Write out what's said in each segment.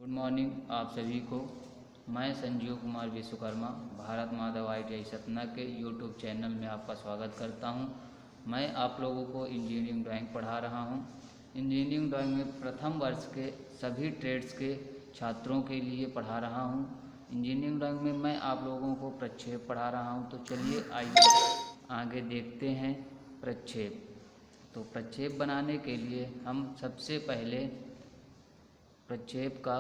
Good morning आप सभी को। मैं संजीव कुमार विश्वकर्मा भारत माधव ITI सतना के यूट्यूब चैनल में आपका स्वागत करता हूं। मैं आप लोगों को इंजीनियरिंग ड्राइंग पढ़ा रहा हूं। इंजीनियरिंग ड्राइंग में प्रथम वर्ष के सभी ट्रेड्स के छात्रों के लिए पढ़ा रहा हूं। इंजीनियरिंग ड्राइंग में मैं आप लोगों को प्रक्षेप पढ़ा रहा हूं। तो चलिए आइए आगे देखते हैं प्रक्षेप। तो प्रक्षेप बनाने के लिए हम सबसे पहले प्रक्षेप का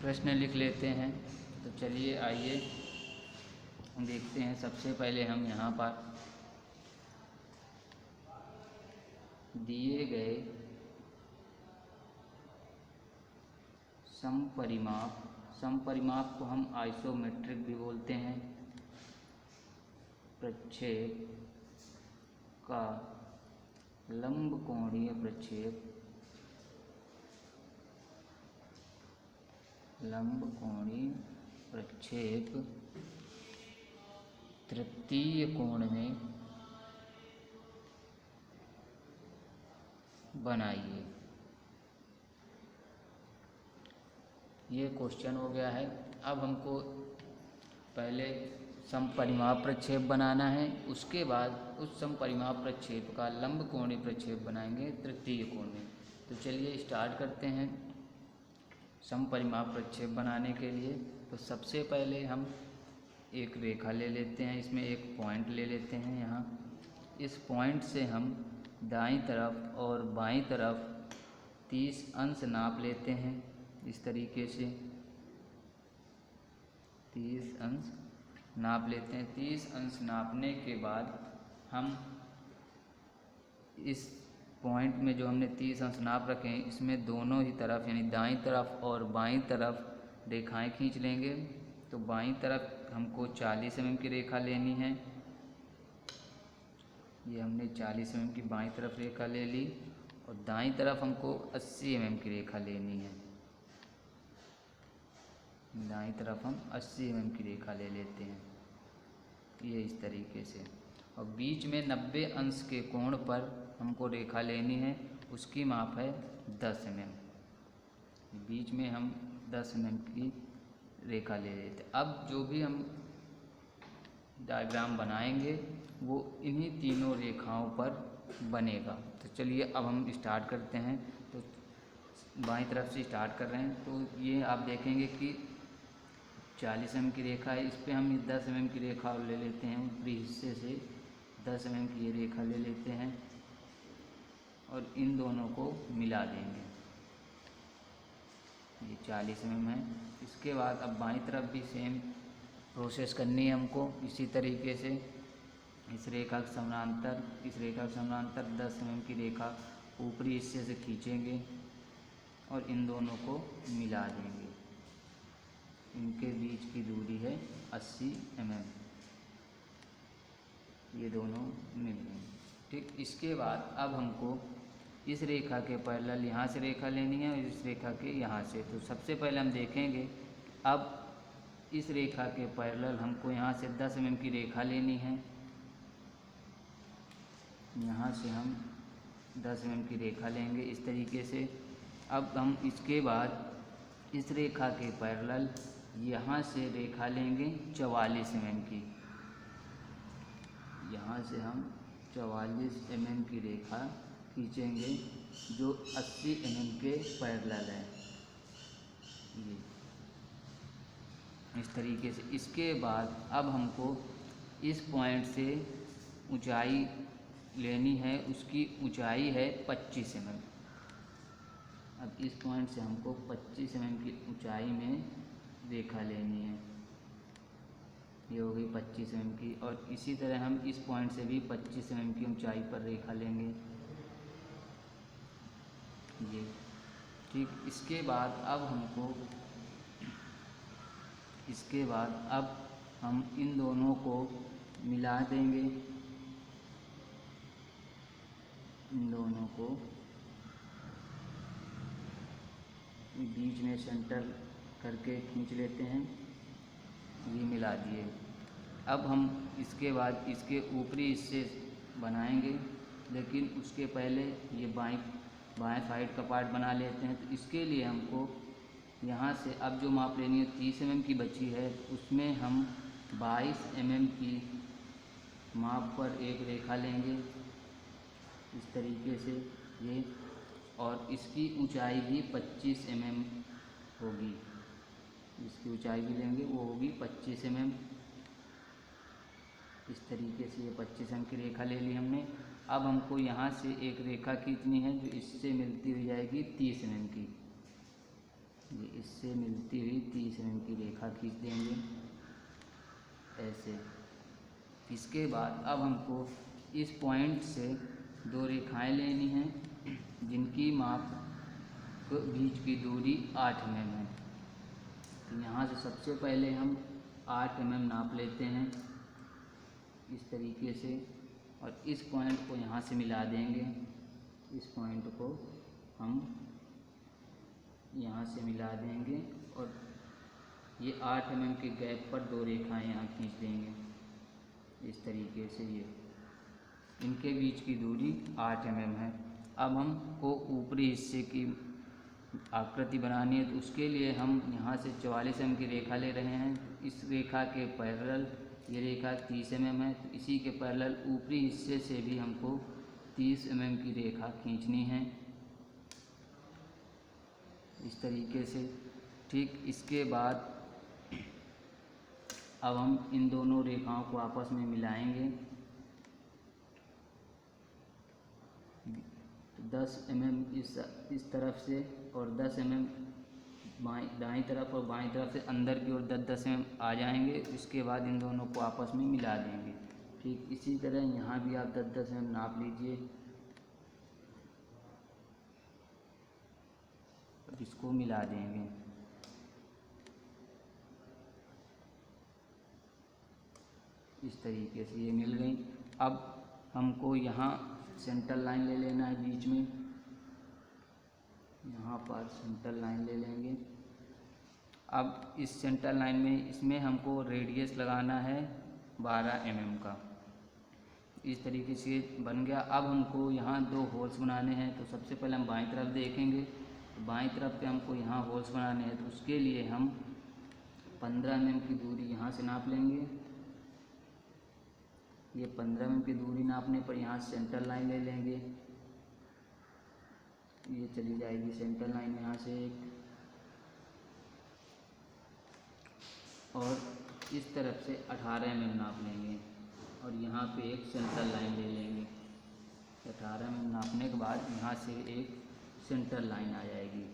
प्रश्न लिख लेते हैं। तो चलिए आइए देखते हैं। सबसे पहले हम यहाँ पर दिए गए समपरिमाप को हम आइसोमेट्रिक भी बोलते हैं। प्रक्षेप का लंबकोणीय प्रक्षेप तृतीय कोण में बनाइए। ये क्वेश्चन हो गया है। अब हमको पहले समपरिमाप प्रक्षेप बनाना है, उसके बाद उस समपरिमाप प्रक्षेप का लंबकोणीय प्रक्षेप बनाएंगे तृतीय कोण में। तो चलिए स्टार्ट करते हैं। समपरिमाप प्रक्षेप बनाने के लिए तो सबसे पहले हम एक रेखा ले लेते हैं, इसमें एक पॉइंट ले लेते हैं। यहाँ इस पॉइंट से हम दाईं तरफ और बाईं तरफ 30 अंश नाप लेते हैं। इस तरीके से 30 अंश नाप लेते हैं। 30 अंश नापने के बाद हम इस पॉइंट में जो हमने 30 अंश नाप रखे हैं, इसमें दोनों ही तरफ यानी दाईं तरफ और बाईं तरफ रेखाएं खींच लेंगे। तो बाईं तरफ हमको 40 mm की रेखा लेनी है। ये हमने 40 mm की बाईं तरफ रेखा ले ली और दाईं तरफ हमको 80 mm की रेखा लेनी है। दाईं तरफ हम 80 mm की रेखा ले लेते हैं, ये इस तरीके से। और बीच में 90 अंश के कोण पर हमको रेखा लेनी है, उसकी माप है 10 mm। बीच में हम 10 mm की रेखा ले लेते हैं। अब जो भी हम डायग्राम बनाएंगे वो इन्हीं तीनों रेखाओं पर बनेगा। तो चलिए अब हम स्टार्ट करते हैं। तो बाईं तरफ से स्टार्ट कर रहे हैं। तो ये आप देखेंगे कि 40 mm की रेखा है, इस पर हम 10 mm की रेखा ले लेते हैं। ऊपरी हिस्से से 10 mm की ये रेखा ले लेते हैं और इन दोनों को मिला देंगे। ये 40 mm है। इसके बाद अब बाईं तरफ भी सेम प्रोसेस करनी है हमको। इसी तरीके से इस रेखा के समानांतर 10 mm की रेखा ऊपरी हिस्से से खींचेंगे और इन दोनों को मिला देंगे। इनके बीच की दूरी है 80 mm। ये दोनों मिल गए, ठीक। इसके बाद अब हमको इस रेखा के पैरेलल यहाँ से रेखा लेनी है और इस रेखा के यहाँ से। तो सबसे पहले हम देखेंगे, अब इस रेखा के पैरेलल हमको यहाँ से 10 mm की रेखा लेनी है। यहाँ से हम 10 mm की रेखा लेंगे इस तरीके से। अब हम इसके बाद इस रेखा के पैरेलल यहाँ से रेखा लेंगे 44 mm की। यहाँ से हम 44 mm की रेखा खींचेंगे जो 80 mm के पैरेलल है, ये इस तरीके से। इसके बाद अब हमको इस पॉइंट से ऊंचाई लेनी है, उसकी ऊंचाई है 25 mm। अब इस पॉइंट से हमको 25 mm की ऊंचाई में रेखा लेनी है। ये हो गई 25 mm की। और इसी तरह हम इस पॉइंट से भी 25 mm की ऊंचाई पर रेखा लेंगे, ये ठीक। इसके बाद अब हम इन दोनों को मिला देंगे। इन दोनों को बीच में सेंटर करके खींच लेते हैं, ये मिला दिए। अब हम इसके बाद इसके ऊपरी हिस्से बनाएंगे, लेकिन उसके पहले ये बाईं बाएं साइड का पार्ट बना लेते हैं। तो इसके लिए हमको यहाँ से अब जो माप लेनी है 30 mm की बची है, उसमें हम 22 mm की माप पर एक रेखा लेंगे इस तरीके से ये, और इसकी ऊंचाई भी 25 mm होगी। इसकी ऊंचाई भी लेंगे वो होगी 25 mm। इस तरीके से ये 25 mm की रेखा ले ली हमने। अब हमको यहाँ से एक रेखा खींचनी है जो इससे मिलती हुई जाएगी 30 mm की। ये इससे मिलती हुई 30 mm की रेखा खींच देंगे ऐसे। इसके बाद अब हमको इस पॉइंट से दो रेखाएं लेनी हैं जिनकी माप बीच की दूरी 8 mm है। तो यहाँ से सबसे पहले हम 8 mm नाप लेते हैं इस तरीके से, और इस पॉइंट को यहाँ से मिला देंगे। इस पॉइंट को हम यहाँ से मिला देंगे और ये 8 mm के गैप पर दो रेखाएं यहाँ खींच देंगे इस तरीके से। ये इनके बीच की दूरी 8 mm है। अब हमको ऊपरी हिस्से की आकृति बनानी है, तो उसके लिए हम यहाँ से 44 mm की रेखा ले रहे हैं। इस रेखा के पैरेलल ये रेखा 30 mm है, तो इसी के पैरेलल ऊपरी हिस्से से भी हमको 30 mm की रेखा खींचनी है इस तरीके से। ठीक, इसके बाद अब हम इन दोनों रेखाओं को आपस में मिलाएंगे। 10 mm इस तरफ से और 10 mm दाईं तरफ और बाईं तरफ से अंदर की ओर 10-10 mm आ जाएंगे। इसके बाद इन दोनों को आपस में मिला देंगे। ठीक इसी तरह यहाँ भी आप 10-10 mm नाप लीजिए और इसको मिला देंगे। इस तरीके से ये मिल गई। अब हमको यहाँ सेंटर लाइन ले लेना है बीच में, यहाँ पर सेंटर लाइन ले लेंगे। अब इस सेंटर लाइन में इसमें हमको रेडियस लगाना है 12 mm का। इस तरीके से बन गया। अब हमको यहाँ दो होल्स बनाने हैं, तो सबसे पहले हम बाईं तरफ देखेंगे। तो बाईं तरफ पे हमको यहाँ होल्स बनाने हैं, तो उसके लिए हम 15 mm की दूरी यहाँ से नाप लेंगे। ये 15 mm की दूरी नापने पर यहाँ सेंटर लाइन ले लेंगे। ये चली जाएगी सेंटर लाइन यहाँ से एक, और इस तरफ से 18 mm नाप लेंगे और यहाँ पे एक सेंटर लाइन ले लेंगे। 18 mm नापने के बाद यहाँ से एक सेंटर लाइन आ जाएगी।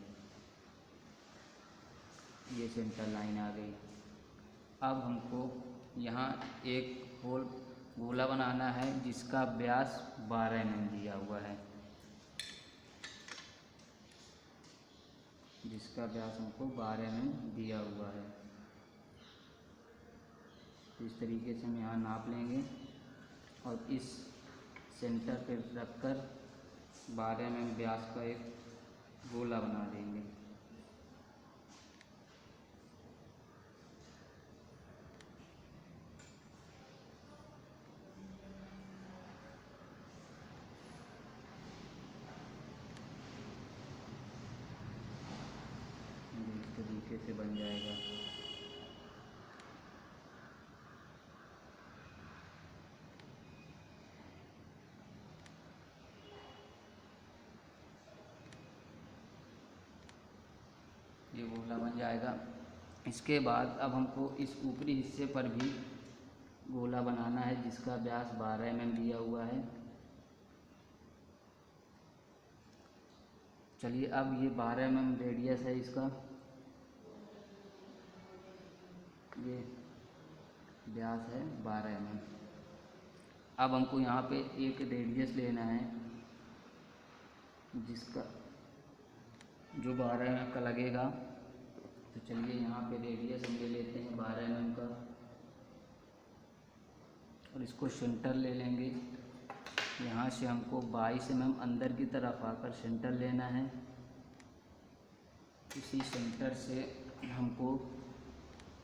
ये सेंटर लाइन आ गई। अब हमको यहाँ एक होल गोला बनाना है जिसका व्यास 12 mm दिया हुआ है, जिसका व्यास हमको 12 mm दिया हुआ है। तो इस तरीके से हम यहाँ नाप लेंगे और इस सेंटर पर रखकर 12 mm व्यास का एक गोला बना देंगे। इस तरीके से बन जाएगा। ये गोला बन जाएगा। इसके बाद अब हमको इस ऊपरी हिस्से पर भी गोला बनाना है जिसका व्यास 12 mm दिया हुआ है। चलिए, अब ये 12 mm रेडियस है इसका, ये व्यास है 12 mm। अब हमको यहाँ पे एक रेडियस लेना है जिसका जो 12 mm का लगेगा। तो चलिए यहाँ पे रेडियस हम ले लेते हैं 12 mm का और इसको सेंटर ले लेंगे। यहाँ से हमको 22 mm अंदर की तरफ आकर सेंटर लेना है। इसी सेंटर से हमको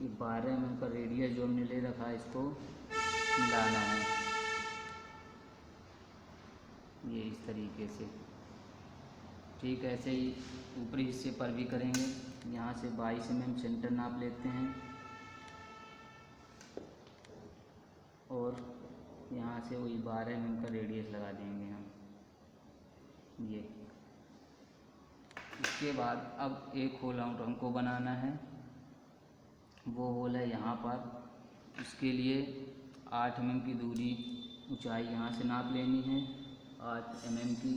ये 12 mm का रेडियस जो हमने ले रखा है इसको मिलाना है, ये इस तरीके से। ठीक ऐसे ही ऊपरी हिस्से पर भी करेंगे। यहाँ से 22 mm सेंटर नाप लेते हैं और यहाँ से वही 12 mm का रेडियस लगा देंगे हम ये। इसके बाद अब एक होल हमको बनाना है, वो होल है यहाँ पर। इसके लिए 8 mm की दूरी ऊंचाई यहाँ से नाप लेनी है, 8 mm की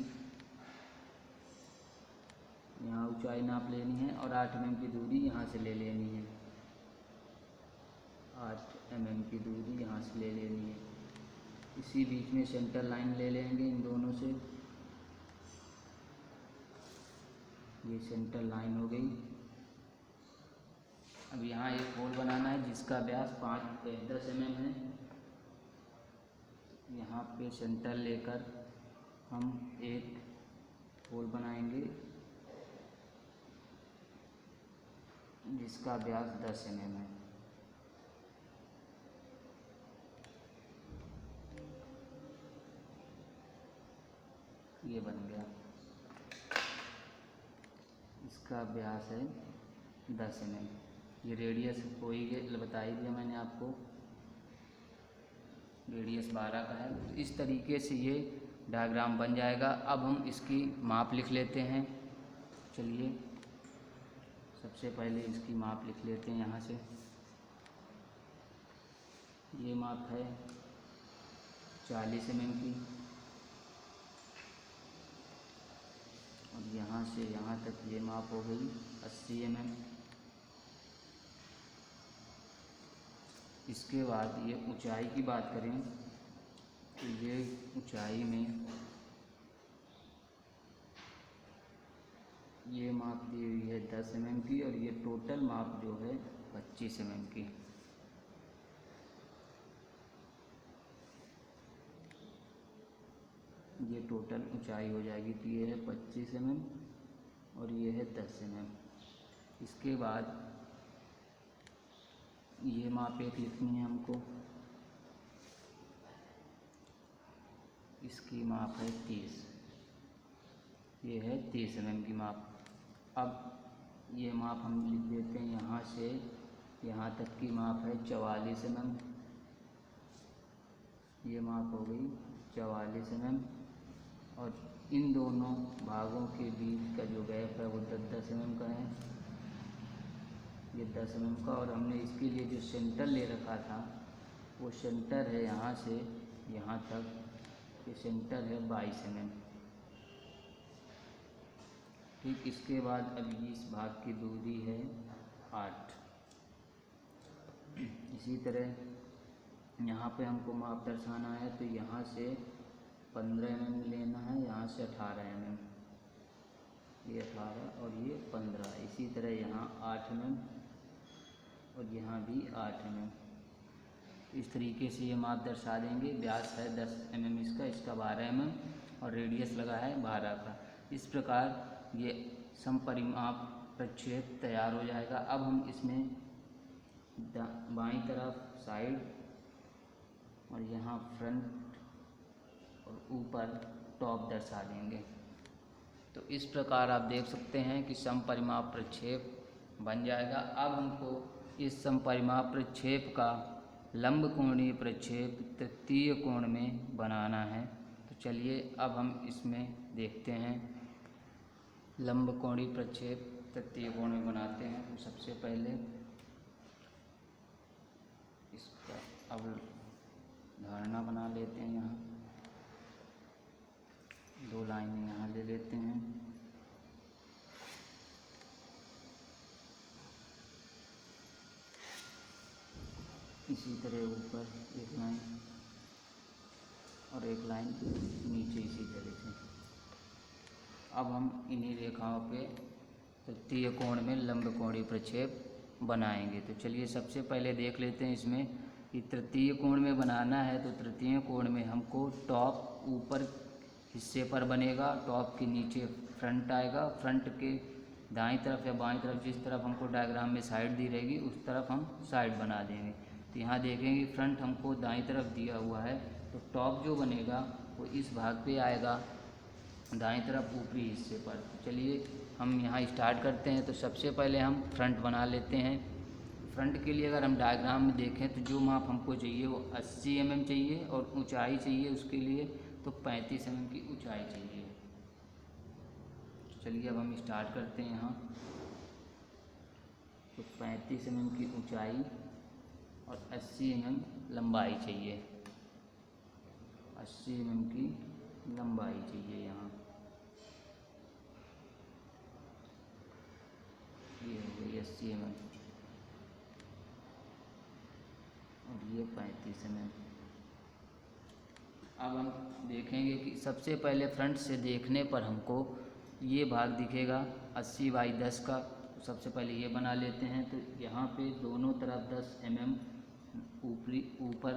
यहाँ ऊंचाई नाप लेनी है और 8 mm की दूरी यहाँ से ले लेनी है, 8 mm की दूरी यहाँ से ले लेनी है। इसी बीच में सेंटर लाइन ले लेंगे इन दोनों से, ये सेंटर लाइन हो गई। अब यहाँ एक होल बनाना है जिसका व्यास 10 mm है। यहाँ पे सेंटर लेकर हम एक होल बनाएंगे जिसका व्यास 10 mm है। ये बन गया, इसका व्यास है 10 mm। ये रेडियस हो ही बता ही दिया मैंने आपको, रेडियस 12 का है। तो इस तरीके से ये डायग्राम बन जाएगा। अब हम इसकी माप लिख लेते हैं। चलिए सबसे पहले इसकी माप लिख लेते हैं। यहाँ से ये माप है 40 mm की और यहाँ से यहाँ तक ये माप हो गई 80 mm। इसके बाद ये ऊंचाई की बात करें तो ये ऊंचाई में ये माप दी हुई है 10 mm की और ये टोटल माप जो है 25 mm की। ये टोटल ऊंचाई हो जाएगी। तो ये है 25 mm और ये है 10 mm। इसके बाद ये माप एक लिखनी है हमको, इसकी माप है 30, ये है 30 mm की माप। अब ये माप हम लिख देते हैं, यहाँ से यहाँ तक की माप है 44 mm। ये माप हो गई 44 mm और इन दोनों भागों के बीच का जो गैप है वो 10 mm का है, ये 10 mm का। और हमने इसके लिए जो सेंटर ले रखा था वो सेंटर है यहाँ से यहाँ तक, ये सेंटर है 22 mm। ठीक, इसके बाद अब इस भाग की दूरी है 8। इसी तरह यहाँ पे हमको माप दर्शाना है तो यहाँ से 15 mm लेना है, यहाँ से 18 mm, ये 18 और ये 15। इसी तरह यहाँ 8 mm और यहाँ भी 8 mm। इस तरीके से ये माप दर्शा देंगे। व्यास है 10 mm इसका 12 mm और रेडियस लगा है 12 का। इस प्रकार ये समपरिमाप प्रक्षेप तैयार हो जाएगा। अब हम इसमें बाईं तरफ साइड और यहाँ फ्रंट और ऊपर टॉप दर्शा देंगे। तो इस प्रकार आप देख सकते हैं कि समपरिमाप प्रक्षेप बन जाएगा। अब हमको इस समपरिमाप प्रक्षेप का लंब कोणीय प्रक्षेप तृतीय कोण में बनाना है। तो चलिए अब हम इसमें देखते हैं लंब कोणीय प्रक्षेप तृतीय कोण में बनाते हैं। तो सबसे पहले इसका अवधारणा बना लेते हैं। यहाँ 2 लाइनें यहाँ ले लेते हैं। इसी तरह ऊपर एक लाइन और एक लाइन नीचे इसी तरह से। अब हम इन्हीं रेखाओं पे तृतीय कोण में लंब कोणीय प्रक्षेप बनाएंगे। तो चलिए सबसे पहले देख लेते हैं इसमें कि तृतीय कोण में बनाना है। तो तृतीय कोण में हमको टॉप ऊपर हिस्से पर बनेगा, टॉप के नीचे फ्रंट आएगा, फ्रंट के दाईं तरफ या बाईं तरफ जिस तरफ हमको डायग्राम में साइड दी रहेगी उस तरफ हम साइड बना देंगे। तो यहाँ देखेंगे फ्रंट हमको दाईं तरफ दिया हुआ है, तो टॉप जो बनेगा वो इस भाग पे आएगा दाईं तरफ ऊपरी हिस्से पर। चलिए हम यहाँ स्टार्ट करते हैं। तो सबसे पहले हम फ्रंट बना लेते हैं। फ्रंट के लिए अगर हम डायग्राम में देखें तो जो माप हमको चाहिए वो 80 mm चाहिए और ऊंचाई चाहिए उसके लिए तो 35 mm की ऊंचाई चाहिए। चलिए अब हम स्टार्ट करते हैं यहाँ। तो 35 mm की ऊंचाई और 80 mm लंबाई चाहिए। 80 mm की लंबाई चाहिए यहाँ। ये हो गई 80 mm और ये 35 mm। अब हम देखेंगे कि सबसे पहले फ्रंट से देखने पर हमको ये भाग दिखेगा 80/10 का। तो सबसे पहले ये बना लेते हैं। तो यहाँ पे दोनों तरफ 10 mm ऊपर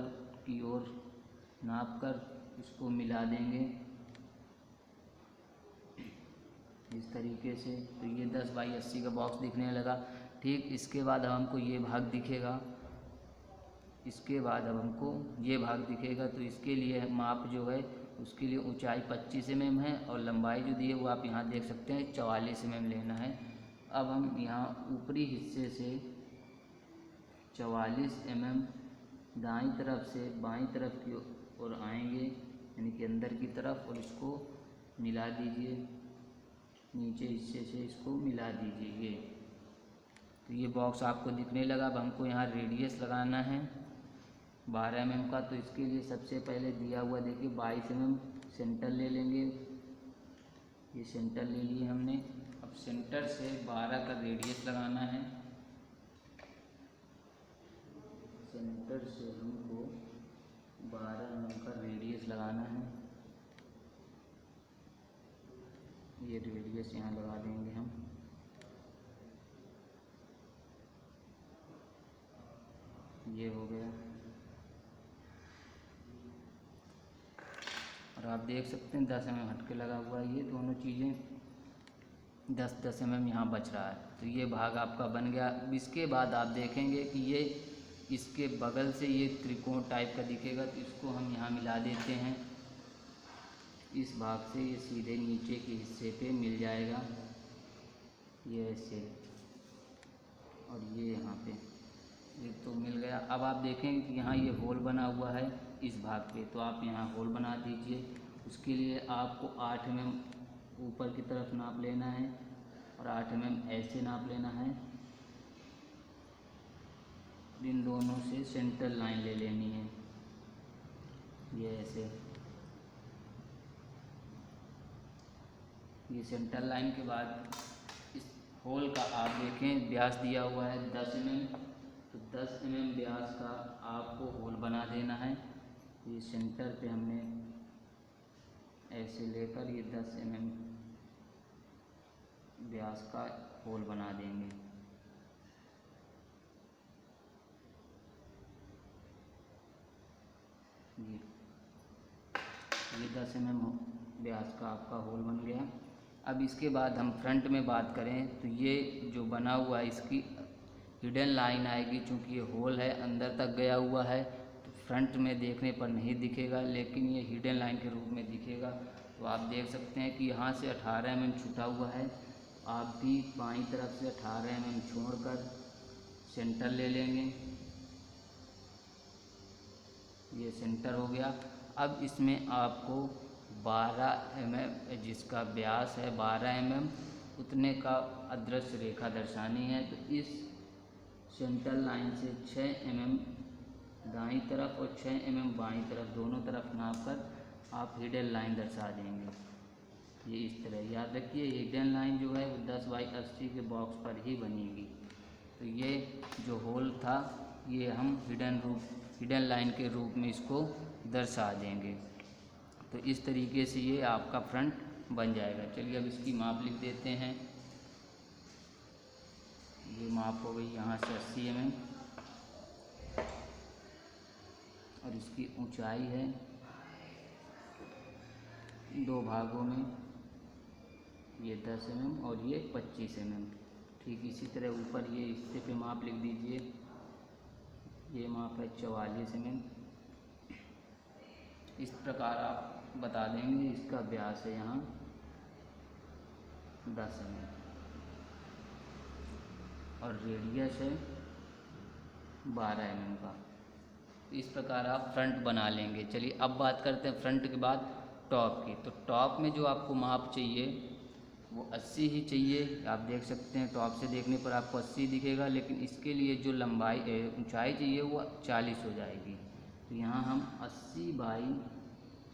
की ओर नाप कर इसको मिला देंगे इस तरीके से। तो ये 10/80 का बॉक्स दिखने लगा। ठीक इसके बाद हमको ये भाग दिखेगा। इसके बाद अब हमको ये भाग दिखेगा। तो इसके लिए माप जो है उसके लिए ऊंचाई 25 mm है और लंबाई जो दी है वो आप यहाँ देख सकते हैं 44 mm लेना है। अब हम यहाँ ऊपरी हिस्से से 44 mm दाईं तरफ से बाईं तरफ की ओर आएंगे, यानी कि अंदर की तरफ, और इसको मिला दीजिए। नीचे हिस्से से इसको मिला दीजिए। तो ये बॉक्स आपको दिखने लगा। अब हमको यहाँ रेडियस लगाना है 12 mm का। तो इसके लिए सबसे पहले दिया हुआ देखिए 22 mm सेंटर ले लेंगे। ये सेंटर ले लिए हमने। अब सेंटर से 12 का रेडियस लगाना है। सेंटर से हमको 12 mm का रेडियस लगाना है। ये रेडियस यहाँ लगा देंगे हम। ये हो गया। और आप देख सकते हैं 10 mm हट के लगा हुआ है। ये दोनों चीज़ें 10-10 mm यहाँ बच रहा है। तो ये भाग आपका बन गया। अब इसके बाद आप देखेंगे कि ये इसके बगल से ये त्रिकोण टाइप का दिखेगा। तो इसको हम यहाँ मिला देते हैं। इस भाग से ये सीधे नीचे के हिस्से पे मिल जाएगा, ये ऐसे, और ये यहाँ पे ये तो मिल गया। अब आप देखेंगे कि यहाँ ये होल बना हुआ है इस भाग पे। तो आप यहाँ होल बना दीजिए। उसके लिए आपको 8 mm ऊपर की तरफ नाप लेना है और 8 mm ऐसे नाप लेना है। इन दोनों से सेंटर लाइन ले लेनी है, ये ऐसे। ये सेंटर लाइन के बाद इस होल का आप देखें व्यास दिया हुआ है 10 mm। तो 10 mm व्यास का आपको होल बना देना है। ये सेंटर पे हमने ऐसे लेकर ये 10 mm व्यास का होल बना देंगे। ये 10 mm व्यास का आपका होल बन गया। अब इसके बाद हम फ्रंट में बात करें तो ये जो बना हुआ है इसकी हिडन लाइन आएगी। चूँकि ये होल है अंदर तक गया हुआ है तो फ्रंट में देखने पर नहीं दिखेगा, लेकिन ये हिडन लाइन के रूप में दिखेगा। तो आप देख सकते हैं कि यहाँ से 18 mm छूटा हुआ है। आप भी बाईं तरफ से 18 mm छोड़कर सेंटर ले लेंगे। ये सेंटर हो गया। अब इसमें आपको 12 mm जिसका व्यास है 12 mm उतने का अदृश्य रेखा दर्शानी है। तो इस सेंटर लाइन से 6 mm दाईं तरफ और 6 mm बाईं तरफ दोनों तरफ नाप कर आप हिडन लाइन दर्शा देंगे। ये इस तरह याद रखिए। हिडन लाइन जो है वो 10/80 के बॉक्स पर ही बनेगी। तो ये जो होल था ये हम हिडन लाइन के रूप में इसको दर्शा देंगे। तो इस तरीके से ये आपका फ्रंट बन जाएगा। चलिए अब इसकी माप लिख देते हैं। ये माप हो गई यहाँ से 80 mm और इसकी ऊंचाई है 2 भागों में, ये 10 mm और ये 25 mm। ठीक इसी तरह ऊपर ये हिस्से पे माप लिख दीजिए। ये माप है 44 mm। इस प्रकार आप बता देंगे। इसका व्यास है यहाँ 10 mm और रेडियस है 12 mm का। इस प्रकार आप फ्रंट बना लेंगे। चलिए अब बात करते हैं फ्रंट के बाद टॉप की। तो टॉप में जो आपको माप चाहिए वो 80 ही चाहिए। आप देख सकते हैं टॉप से देखने पर आपको 80 दिखेगा, लेकिन इसके लिए जो लंबाई ऊंचाई चाहिए वो 40 हो जाएगी। तो यहाँ हम 80 बाई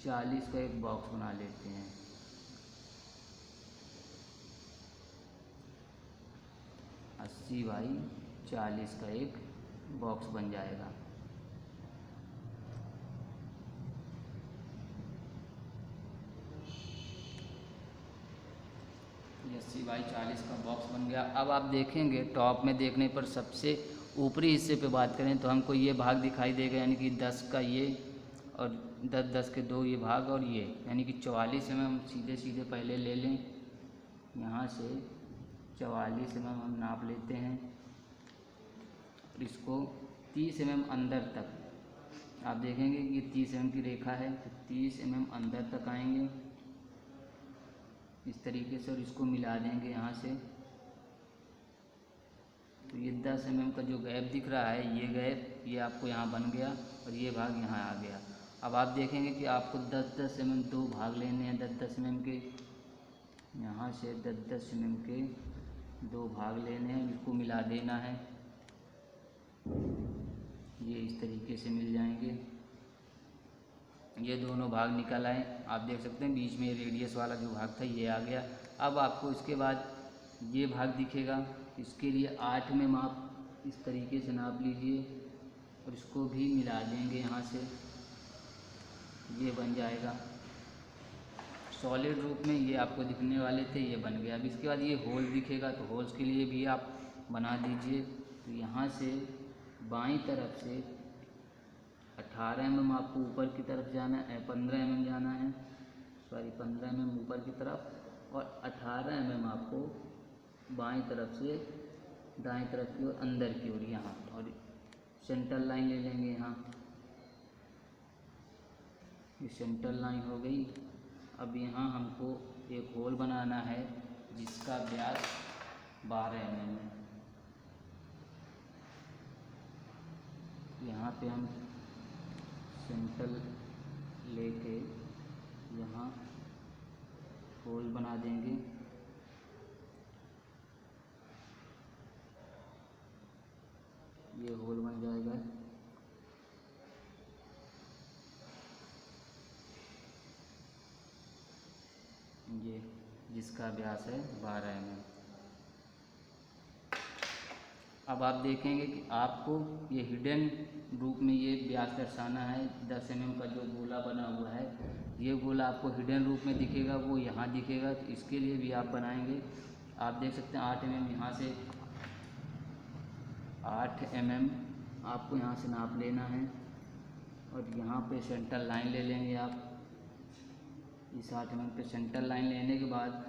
40 का एक बॉक्स बना लेते हैं। 80 बाई 40 का एक बॉक्स बन जाएगा। ये 80 बाई 40 का बॉक्स बन गया। अब आप देखेंगे टॉप में देखने पर सबसे ऊपरी हिस्से पे बात करें तो हमको ये भाग दिखाई देगा, यानी कि 10 का ये और 10 के 2 ये भाग और ये, यानी कि 44 mm हम सीधे सीधे पहले ले लें। यहाँ से 44 mm हम नाप लेते हैं और इसको 30 mm अंदर तक आप देखेंगे कि ये 30 mm की रेखा है, तो 30 mm अंदर तक आएंगे इस तरीके से और इसको मिला देंगे यहाँ से। तो ये 10 mm का जो गैप दिख रहा है, ये गैप ये आपको यहाँ बन गया और ये भाग यहाँ आ गया। अब आप देखेंगे कि आपको 10-10 mm 2 भाग लेने हैं, 10-10 mm के। यहाँ से 10-10 mm के 2 भाग लेने हैं, इसको मिला देना है। ये इस तरीके से मिल जाएंगे। ये दोनों भाग निकल आए। आप देख सकते हैं बीच में रेडियस वाला जो भाग था ये आ गया। अब आपको इसके बाद ये भाग दिखेगा। इसके लिए 8 mm आप इस तरीके से नाप लीजिए और इसको भी मिला देंगे यहाँ से, ये बन जाएगा। सॉलिड रूप में ये आपको दिखने वाले थे, ये बन गया। अब इसके बाद ये होल दिखेगा, तो होल्स के लिए भी आप बना दीजिए। तो यहाँ से बाईं तरफ से 18 mm आपको ऊपर की तरफ जाना है, 15 mm जाना है, 15 mm ऊपर की तरफ और 18 mm आपको बाईं तरफ से दाईं तरफ की ओर अंदर की ओर यहाँ, और सेंटर लाइन ले लेंगे यहाँ। ये सेंटर लाइन हो गई। अब यहाँ हमको एक होल बनाना है जिसका व्यास 12 mm है। यहाँ पे हम सेंटर लेके यहाँ होल बना देंगे। ये होल बन जाएगा। ये जिसका व्यास है 12 mm। अब आप देखेंगे कि आपको ये हिडन रूप में ये व्यास दर्शाना है। 10 mm का जो गोला बना हुआ है, ये गोला आपको हिडन रूप में दिखेगा, वो यहाँ दिखेगा। तो इसके लिए भी आप बनाएंगे। आप देख सकते हैं 8 mm यहाँ से 8 mm आपको यहाँ से नाप लेना है और यहाँ पे सेंटर लाइन ले लेंगे आप। इस 8 mm पे सेंटर लाइन लेने के बाद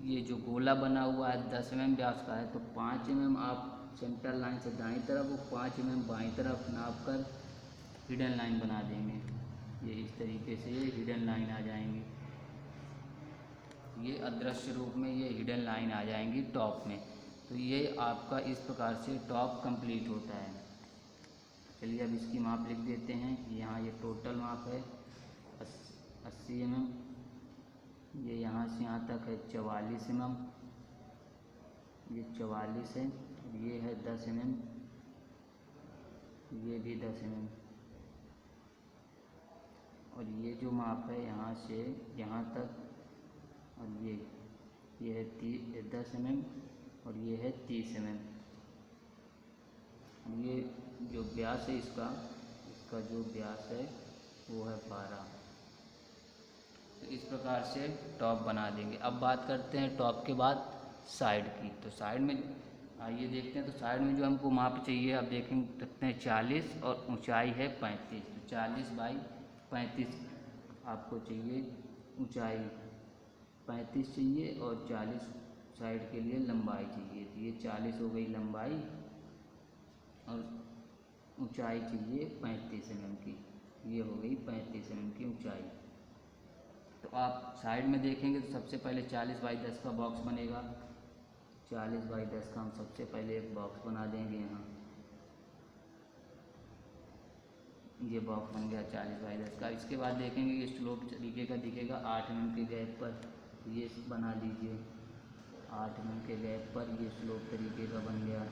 ये जो गोला बना हुआ है 10 mm व्यास का है, तो 5 mm आप सेंटर लाइन से दाईं तरफ और 5 mm बाईं तरफ नाप कर हिडन लाइन बना देंगे। ये इस तरीके से ये हिडन लाइन आ जाएंगी। ये अदृश्य रूप में ये हिडन लाइन आ जाएंगी टॉप में। तो ये आपका इस प्रकार से टॉप कंप्लीट होता है। चलिए अब इसकी माप लिख देते हैं। यहाँ ये टोटल माप है 80 mm, ये यहाँ से यहाँ तक है 44 mm, ये 44 है, ये है 10 mm, ये भी 10 mm, और ये जो माप है यहाँ से यहाँ तक, और ये है 10 mm और ये है 30 mm। ये जो व्यास है इसका जो व्यास है वो है 12। तो इस प्रकार से टॉप बना देंगे। अब बात करते हैं टॉप के बाद साइड की। तो साइड में आइए देखते हैं। तो साइड में जो हमको माप चाहिए, आप देखें सकते हैं 40 और ऊंचाई है 35। तो 40 बाई 35 आपको चाहिए, ऊंचाई 35 चाहिए और 40 साइड के लिए लंबाई चाहिए। तो ये 40 हो गई लंबाई और ऊंचाई चाहिए 35 mm की। ये हो गई 35 mm की ऊंचाई। तो आप साइड में देखेंगे तो सबसे पहले 40x10 का बॉक्स बनेगा। 40x10 का हम सबसे पहले एक बॉक्स बना देंगे। यहाँ ये बॉक्स बन गया 40x10 का। इसके बाद देखेंगे ये स्लोप तरीके का दिखेगा 8 mm के गैप पर, ये बना लीजिए। 8 mm के गैप पर ये स्लोप तरीके का बन गया,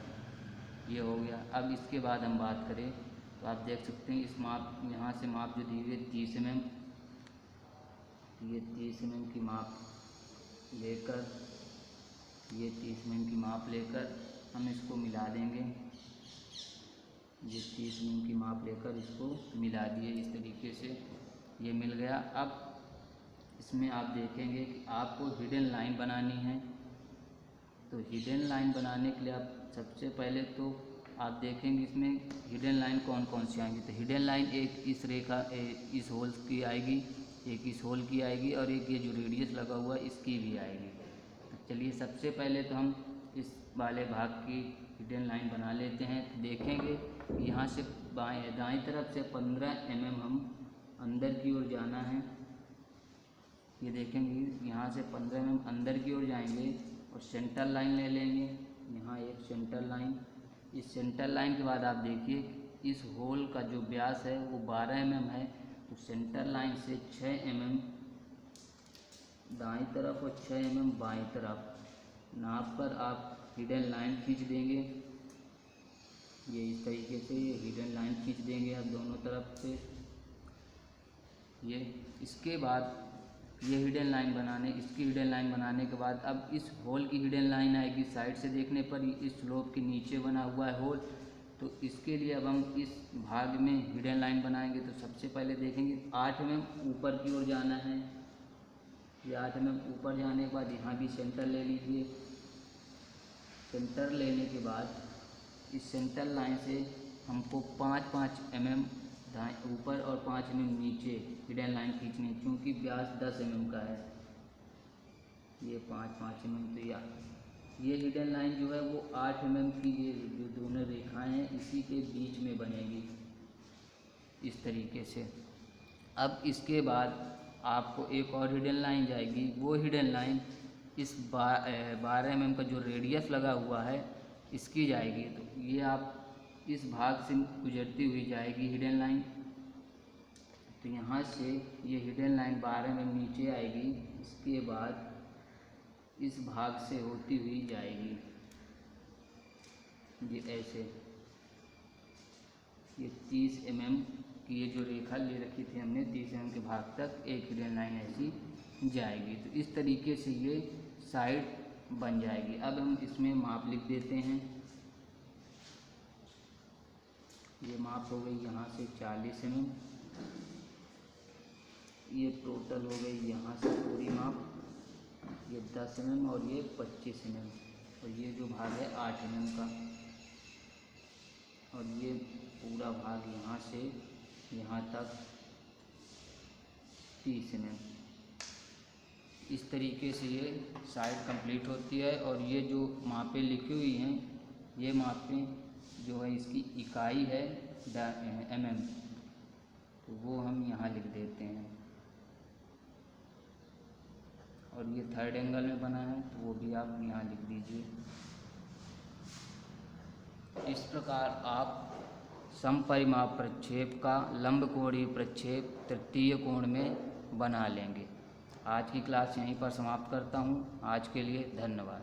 ये हो गया। अब इसके बाद हम बात करें तो आप देख सकते हैं इस माप, यहाँ से माप जो दी हुई है 30 mm, ये 30 mm की माप लेकर, ये 30 mm की माप लेकर हम इसको मिला देंगे। ये 30 mm की माप लेकर इसको मिला दिए, इस तरीके से ये मिल गया। अब इसमें आप देखेंगे कि आपको हिडन लाइन बनानी है। तो हिडन लाइन बनाने के लिए आप सबसे पहले तो आप देखेंगे इसमें हिडन लाइन कौन कौन सी आएंगी। तो हिडन लाइन एक इस रेखा इस होल की आएगी, एक इस होल की आएगी, और एक ये जो रेडियस लगा हुआ है इसकी भी आएगी। तो चलिए सबसे पहले तो हम इस वाले भाग की हिडन लाइन बना लेते हैं। तो देखेंगे यहाँ से दाएं तरफ से 15 mm हम अंदर की ओर जाना है। ये देखेंगे यहाँ से 15 mm अंदर की ओर जाएंगे और सेंटर लाइन ले लेंगे। यहाँ एक सेंटर लाइन, इस सेंटर लाइन के बाद आप देखिए इस होल का जो व्यास है वो 12 mm है। तो सेंटर लाइन से 6 mm दाईं तरफ और 6 mm बाईं तरफ नाप कर आप हिडन लाइन खींच देंगे। ये इस तरीके से ये हिडन लाइन खींच देंगे आप दोनों तरफ से। ये इसके बाद ये हिडन लाइन इसकी हिडन लाइन बनाने के बाद अब इस होल की हिडन लाइन आएगी साइड से देखने पर, इस स्लोप के नीचे बना हुआ है होल। तो इसके लिए अब हम इस भाग में हिडन लाइन बनाएंगे। तो सबसे पहले देखेंगे 8 mm ऊपर की ओर जाना है। ये 8 mm ऊपर जाने के बाद यहाँ भी सेंटर ले लीजिए। सेंटर लेने के बाद इस सेंटर लाइन से हमको 5-5 mm ऊपर और 5 mm नीचे हिडन लाइन खींचनी है, क्योंकि व्यास 10 mm का है। ये 5-5 mm, तो ये हिडन लाइन जो है वो 8 mm की, ये जो दोनों रेखाएं हैं इसी के बीच में बनेगी इस तरीके से। अब इसके बाद आपको एक और हिडन लाइन जाएगी। वो हिडन लाइन इस 12 mm का जो रेडियस लगा हुआ है इसकी जाएगी। तो ये आप इस भाग से गुजरती हुई जाएगी हिडन लाइन। तो यहाँ से ये हिडन लाइन 12 mm नीचे आएगी। इसके बाद इस भाग से होती हुई जाएगी, ये ऐसे। ये 30 mm की ये जो रेखा ले रखी थी हमने 30 mm के भाग तक एक हिडन लाइन ऐसी जाएगी। तो इस तरीके से ये साइड बन जाएगी। अब हम इसमें माप लिख देते हैं। ये माप हो गई यहाँ से 40 mm, ये टोटल हो गई यहाँ से पूरी माप, ये 10 mm और ये 25 mm, और ये जो भाग है 8 mm का, और ये पूरा भाग यहाँ से यहाँ तक 30 mm। इस तरीके से ये साइड कंप्लीट होती है। और ये जो मापें लिखी हुई हैं ये मापें जो है इसकी इकाई है mm, तो वो हम यहाँ लिख देते हैं। और ये 3rd एंगल में बना है तो वो भी आप यहाँ लिख दीजिए। इस प्रकार आप समपरिमाप प्रक्षेप का लंबकोणीय प्रक्षेप तृतीय कोण में बना लेंगे। आज की क्लास यहीं पर समाप्त करता हूँ। आज के लिए धन्यवाद।